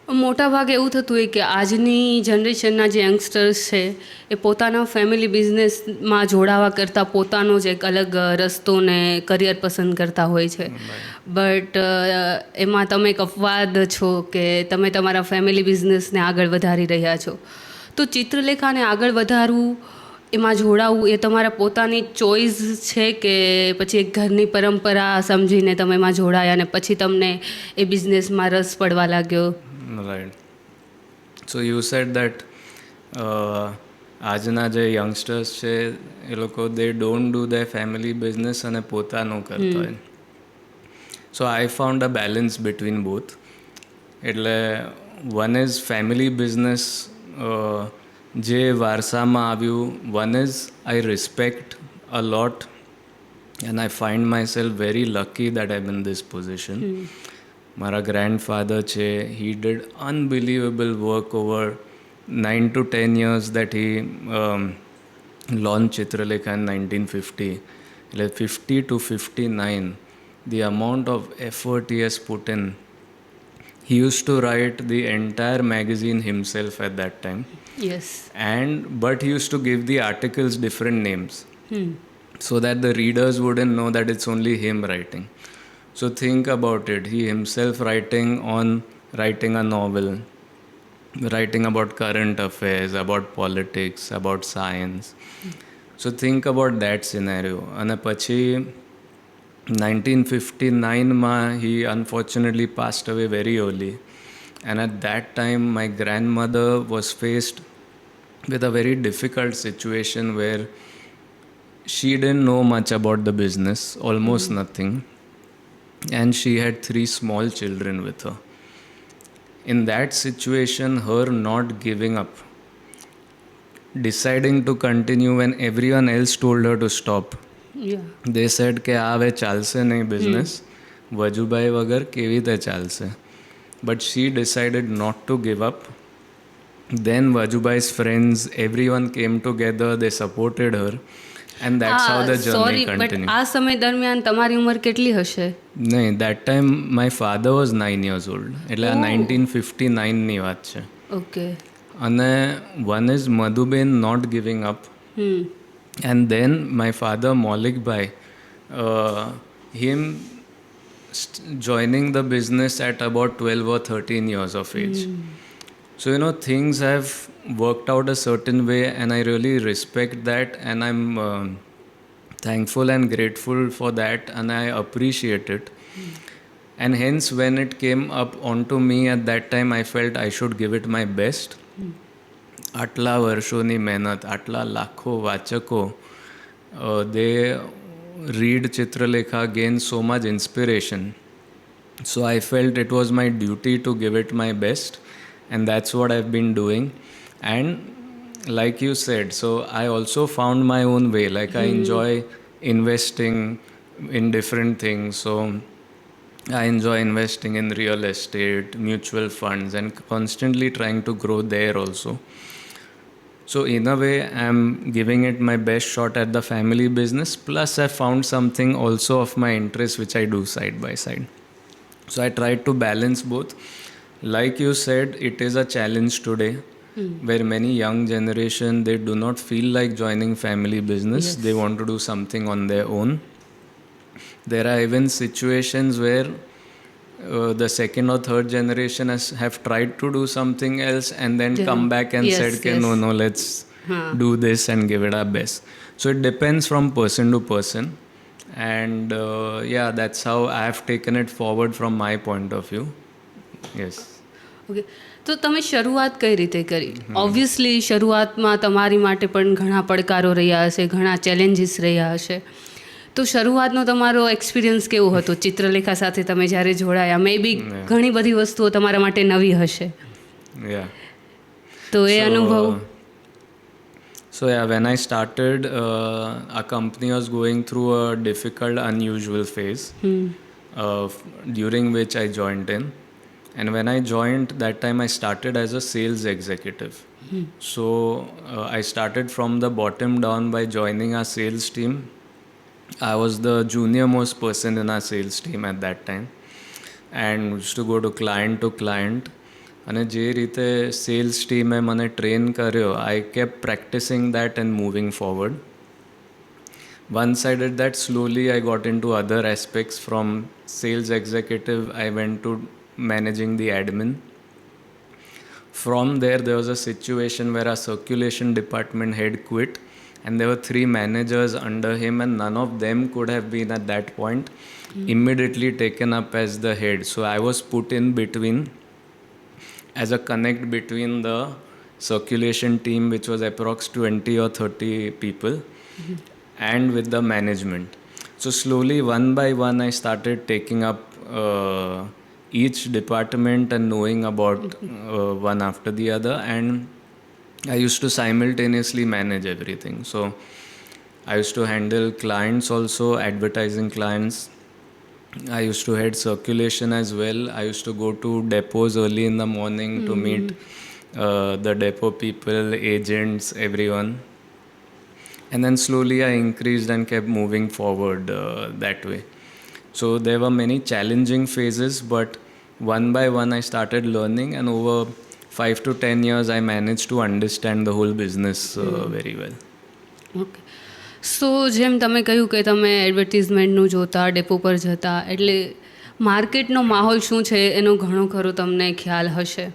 મોટા ભાગે એવું થતું હોય કે આજની જનરેશનના જે યંગસ્ટર્સ છે એ પોતાના ફેમિલી બિઝનેસમાં જોડાવા કરતાં પોતાનો જ એક અલગ રસ્તો ને કરિયર પસંદ કરતા હોય છે. બટ એમાં તમે એક અપવાદ છો કે તમે તમારા ફેમિલી બિઝનેસને આગળ વધારી રહ્યા છો. તો ચિત્રલેખાને આગળ વધારવું, એમાં જોડાવવું એ તમારા પોતાની ચોઈસ છે કે પછી એક ઘરની પરંપરા સમજીને તમે એમાં જોડાયા અને પછી તમને એ બિઝનેસમાં રસ પડવા લાગ્યો? Right. So you said that આજના જે યંગસ્ટર્સ છે એ લોકો they don't do their family business અને પોતાનું કરતા હોય. So I found a balance between both. એટલે વન ઇઝ ફેમિલી બિઝનેસ જે વારસામાં આવ્યું. One is I respect a lot and I find myself very lucky that I'm in this position. મારા grandfather છે, he did unbelievable work over 9 to 10 years that he launched Chitralekha in 1950. એટલે 50 to 59, the amount of effort he has put in. He used to write the entire magazine himself at that time. Yes. But he used to give the articles different names. So that the readers wouldn't know that it's only him writing. So think about it. He himself writing a novel, writing about current affairs, about politics, about science. So think about that scenario. And pachi 1959 ma he unfortunately passed away very early. And at that time my grandmother was faced with a very difficult situation where she didn't know much about the business, almost nothing. And she had 3 small children with her. In that situation, her not giving up, deciding to continue when everyone else told her to stop. Yeah. They said કે આ હવે ચાલશે નહીં business, Vajubhai વગર કેવી રીતે ચાલશે. But she decided not to give up. Then Vajubhai's friends, everyone came together, they supported her. And that's how the journey continued. આ સમય દરમિયાન તમારી ઉંમર કેટલી હશે? નહીં, that time my father was 9 years old. એટલે આ 1959 ની વાત છે. ઓકે. અને one is Madhuben not giving up. And then my father Maulikbhai, him joining the business at about 12 or 13 years of age. So things have worked out a certain way, and I really respect that, and I'm thankful and grateful for that, and I appreciate it. And hence when it came up onto me at that time, I felt I should give it my best. આટલા વર્ષોની મહેનત, આટલા લાખો વાચકો, they read Chitralekha, gain so much inspiration. So I felt it was my duty to give it my best, and that's what I've been doing. And like you said, so I also found my own way. Like I enjoy investing in different things. So I enjoy investing in real estate, mutual funds, and constantly trying to grow there also. So in a way, I'm giving it my best shot at the family business. Plus I found something also of my interest which I do side by side. So I tried to balance both. Like you said, it is a challenge today. Where many young generation, they do not feel like joining family business. Yes. They want to do something on their own. There are even situations where the second or third generation have tried to do something else and then come back and said no, let's do this and give it our best. So it depends from person to person. And that's how I have taken it forward from my point of view. Yes. Okay. તો તમે શરૂઆત કઈ રીતે કરી? Obviously શરૂઆતમાં તમારી માટે પણ ઘણા પડકારો રહ્યા હશે, ઘણા ચેલેન્જીસ રહ્યા હશે. તો શરૂઆતનો તમારો એક્સપિરિયન્સ કેવો હતો ચિત્રલેખા સાથે તમે જ્યારે જોડાયા? મે બી ઘણી બધી વસ્તુઓ તમારા માટે નવી હશે. તો એ અનુભવ. So when I started, our company was going through a difficult, unusual phase, during which I joined in. And when I joined, that time I started as a sales executive. So I started from the bottom down by joining our sales team. I was the junior most person in our sales team at that time, and used to go to client અને જે રીતે cells ટીમે મને train કર્યો, I kept practising that and moving forward. Once I did that, slowly I got into other aspects. From sales executive, I went to managing the admin. From there was a situation where our circulation department head quit, and there were 3 managers under him, and none of them could have been at that point immediately taken up as the head. So I was put in between as a connect between the circulation team, which was approx 20 or 30 people, and with the management. So slowly, one by one, I started taking up each department and knowing about one after the other, and I used to simultaneously manage everything. So I used to handle clients also, advertising clients. I used to head circulation as well. I used to go to depots early in the morning to meet the depot people, agents, everyone. And then slowly I increased and kept moving forward that way. So there were many challenging phases, but one by one I started learning, and over 5 to 10 years I managed to understand the whole business very well. Okay. So જેમ તમે કહ્યું કે તમે એડવર્ટિઝમેન્ટનું જોતા, depot પર જતા, એટલે માર્કેટનો માહોલ શું છે એનો ઘણો ખરો તમને ખ્યાલ હશે.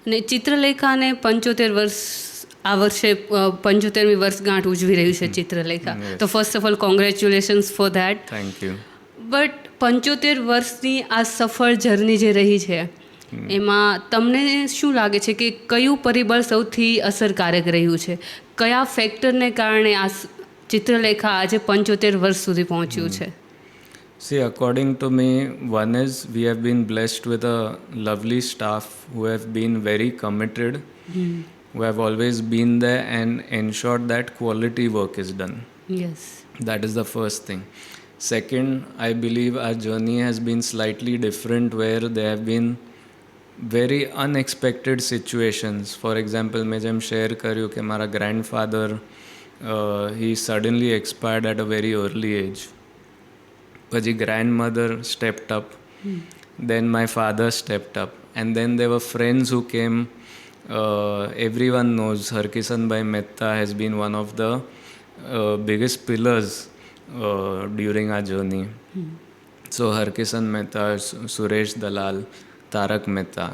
અને ચિત્રલેખાને 75 વર્ષ આ વર્ષે 75મી વર્ષગાંઠ ઉજવી રહ્યું છે ચિત્રલેખા. તો first of all congratulations for that. Thank you. But 75 વર્ષની આ સફળ જર્ની જે રહી છે એમાં તમને શું લાગે છે કે કયું પરિબળ સૌથી અસરકારક રહ્યું છે? કયા ફેક્ટરને કારણે આ ચિત્રલેખા આજે 75 વર્ષ સુધી પહોંચ્યું છે? See, according to me, one is we have been blessed with a lovely staff who have been very committed, who have always been there and ensured that quality work is done. Yes. That is the first thing. Second, I believe our journey has been slightly different, where there have been very unexpected situations. For example, મેં જેમ share કર્યું કે મારા grandfather, he suddenly expired at a very early age. પછી grandmother stepped up, then my father stepped up, and then there were friends who came. Everyone knows Harkishan Bhai Mehta has been one of the biggest pillars during our journey. So Harkishan Mehta, Suresh Dalal, Tarak Mehta,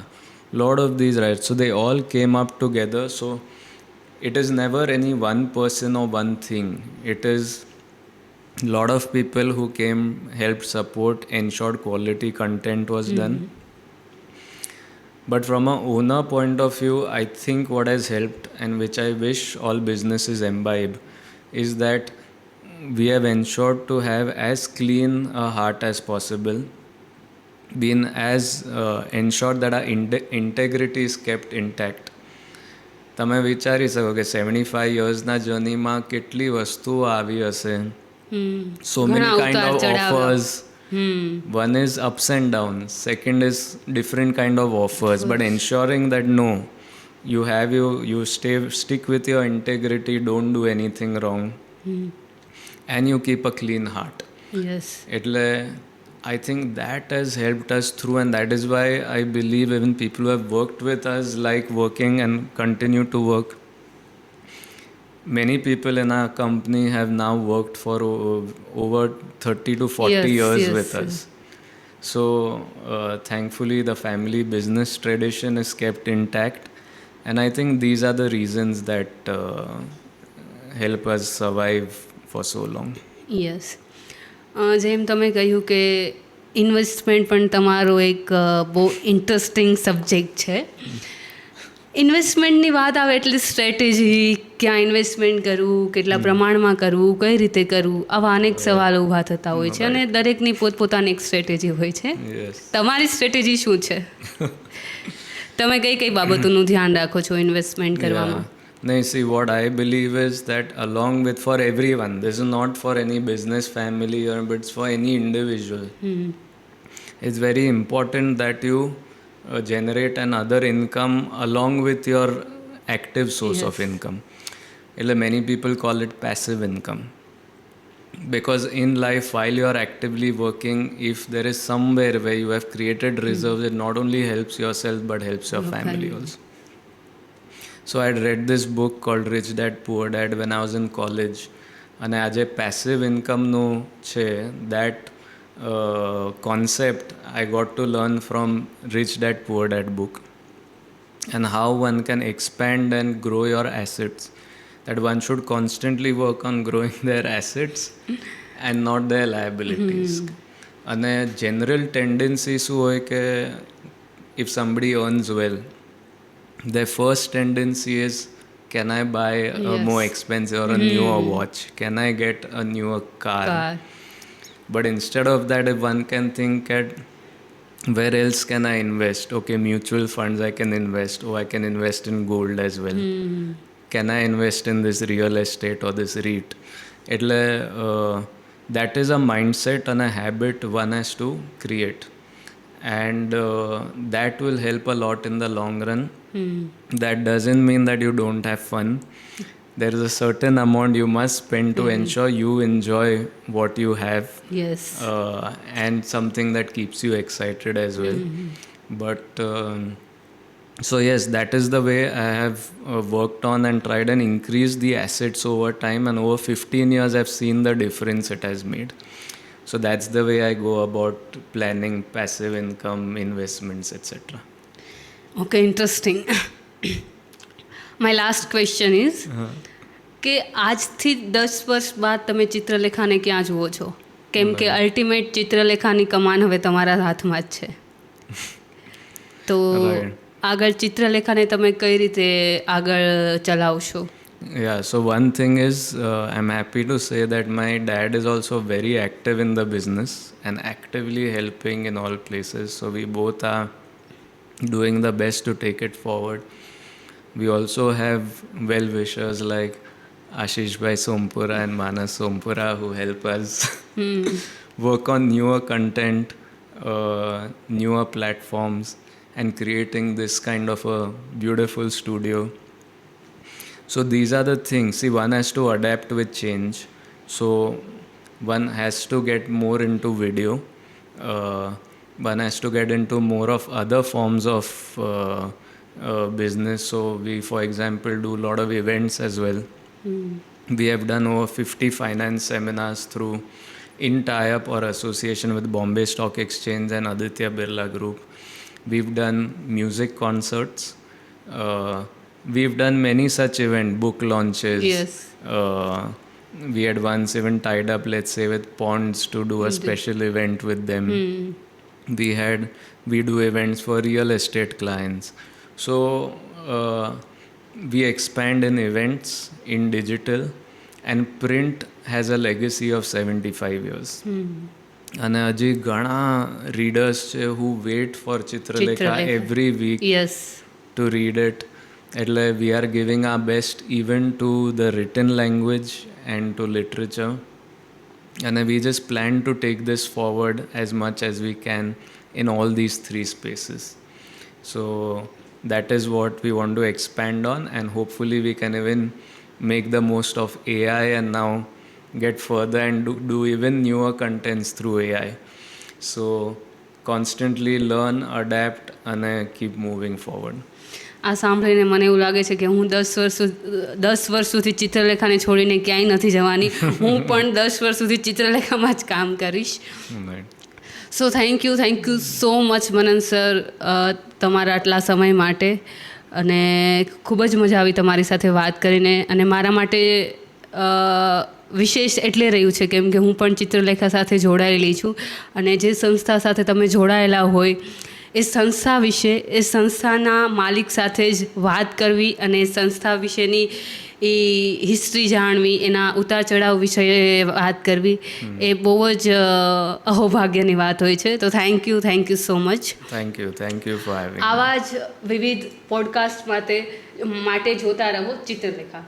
lot of these, right? So they all came up together. So it is never any one person or one thing. It is lot of people who came, helped support, ensured quality content was done. But from an owner point of view, I think what has helped, and which I wish all businesses imbibe, is that we have ensured to have as clean a heart as possible, been as ensured that our integrity is kept intact. તમે વિચારી શકો કે 75 યર્સના જર્નીમાં કેટલી વસ્તુઓ આવી હશે. So many kind of offers. One is ups and downs. Second is different kind of offers. But ensuring that no, you stick with your integrity, don't do anything wrong, and you keep a clean heart. Yes. એટલે I think that has helped us through, and that is why I believe even people who have worked with us like working and continue to work. Many people in our company have now worked for over 30 to 40 years with us. So thankfully the family business tradition is kept intact, and I think these are the reasons that help us survive for so long. Yes. જેમ તમે કહ્યું કે investment પણ તમારો એક બહુ interesting subject છે. ઇન્વેસ્ટમેન્ટની વાત આવે એટલે સ્ટ્રેટેજી, ક્યાં ઇન્વેસ્ટમેન્ટ કરવું, કેટલા પ્રમાણમાં કરવું, કઈ રીતે કરવું, આવા અનેક સવાલો ઊભા થતા હોય છે, અને દરેકની પોતપોતાની એક સ્ટ્રેટેજી હોય છે. Yes. તમારી સ્ટ્રેટેજી શું છે? તમે કઈ કઈ બાબતોનું ધ્યાન રાખો છો ઇન્વેસ્ટમેન્ટ કરવામાં? No, see, what I believe is that along with, for everyone, this is not for any business family, but it's for any individual. It's very important that you generate another income along with your active source of income. Many people call it passive income. because in life, while you are actively working, if there is somewhere where you have created reserves, it not only helps yourself but helps your family also. So I had read this book called Rich Dad Poor Dad when I was in college. અને આ જે passive ઇન્કમનું છે that concept I got to learn from Rich Dad Poor Dad book, and how one can expand and grow your assets, that one should constantly work on growing their assets and not their liabilities. And a general tendency શું હોય કે if somebody earns well, their first tendency is, can I buy a more expensive or a newer watch? Can I get a newer car? But instead of that, if one can think at where else can I invest? Okay, mutual funds I can invest, or I can invest in gold as well. Can I invest in this real estate or this REIT? એટલે that is a mindset and a habit one has to create. And that will help a lot in the long run. That doesn't mean that you don't have fun. There is a certain amount you must spend to ensure you enjoy what you have. Yes. And something that keeps you excited as well. But so yes, that is the way I have worked on and tried and increased the assets over time. And over 15 years, I've seen the difference it has made. So that's the way I go about planning passive income, investments, etc. Okay, interesting. My last question is કે આજથી 10 વર્ષ બાદ તમે ચિત્રલેખાને ક્યાં જુઓ છો? કેમ કે અલ્ટિમેટ ચિત્રલેખાની કમાન હવે તમારા હાથમાં જ છે. તો આગળ ચિત્રલેખાને તમે કઈ રીતે આગળ ચલાવશો? Yeah, so one thing is, I'm happy to say that my dad is also very active in the business and actively helping in all places. So we both are doing the best to take it forward. We also have well-wishers like Ashish Bhai Sompura and Manas Sompura who help us work on newer content, newer platforms, and creating this kind of a beautiful studio. So these are the things. See, one has to adapt with change. So one has to get more into video. One has to get into more of other forms of business. So we, for example, do a lot of events as well. We have done over 50 finance seminars through in tie-up or association with Bombay Stock Exchange and Aditya Birla Group. We've done music concerts. We've done many such events, book launches. Yes. We had once even tied up, let's say, with Ponds to do a special event with them. We do events for real estate clients. So we expand in events, in digital, and print has a legacy of 75 years. And હજી ઘણા readers છે who wait for Chitralekha every week to read it. એટલે we are giving our best even to the written language and to literature. And we just plan to take this forward as much as we can in all these three spaces. So that is what we want to expand on, and hopefully we can even make the most of AI and now get further and do even newer contents through AI. So constantly learn, adapt and keep moving forward. આ સાંભળીને મને એવું લાગે છે કે હું 10 વર્ષ સુધી ચિત્રલેખાને છોડીને ક્યાંય નથી જવાની. હું પણ 10 વર્ષ સુધી ચિત્રલેખામાં જ કામ કરીશ. So thank you so much Manan sir, તમારા આટલા સમય માટે. અને ખૂબ જ મજા આવી તમારી સાથે વાત કરીને. અને મારા માટે વિશેષ એટલે રહ્યું છે કેમ કે હું પણ ચિત્રલેખા સાથે જોડાયેલી છું. અને જે સંસ્થા સાથે તમે જોડાયેલા હોય એ સંસ્થા વિશે, એ સંસ્થાના માલિક સાથે જ વાત કરવી અને સંસ્થા વિશેની એ હિસ્ટ્રી જાણવી, એના ઉતાર ચઢાવ વિશે વાત કરવી, એ બહુ જ અહોભાગ્યની વાત હોય છે. તો thank you so much. Thank you for having. આવા જ વિવિધ પોડકાસ્ટ માટે જોતા રહો ચિત્રલેખા.